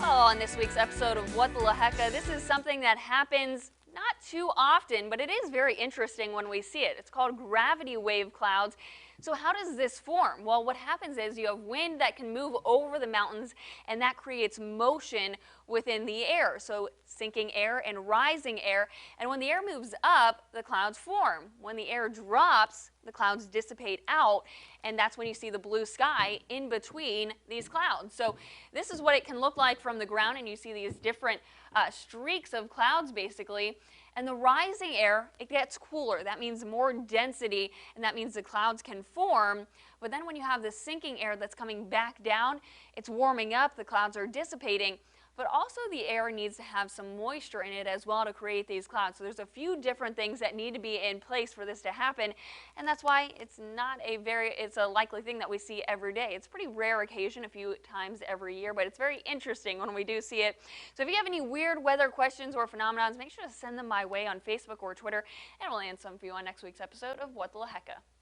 Oh, on this week's episode of What the Lehecka, this is something that happens not too often, but it is very interesting when we see it. It's called gravity wave clouds. So how does this form? Well, what happens is you have wind that can move over the mountains, and that creates motion within the air. So sinking air and rising air. And when the air moves up, the clouds form. When the air drops, the clouds dissipate out, and that's when you see the blue sky in between these clouds. So this is what it can look like from the ground, and you see these different streaks of clouds basically. And the rising air, it gets cooler. That means more density, and that means the clouds can form. But then when you have the sinking air that's coming back down, it's warming up, the clouds are dissipating. But also the air needs to have some moisture in it as well to create these clouds. So there's a few different things that need to be in place for this to happen, and that's why it's a likely thing that we see every day. It's a pretty rare occasion, a few times every year, but it's very interesting when we do see it. So if you have any weird weather questions or phenomenons, make sure to send them my way on Facebook or Twitter, and we'll answer them for you on next week's episode of What the Lehecka.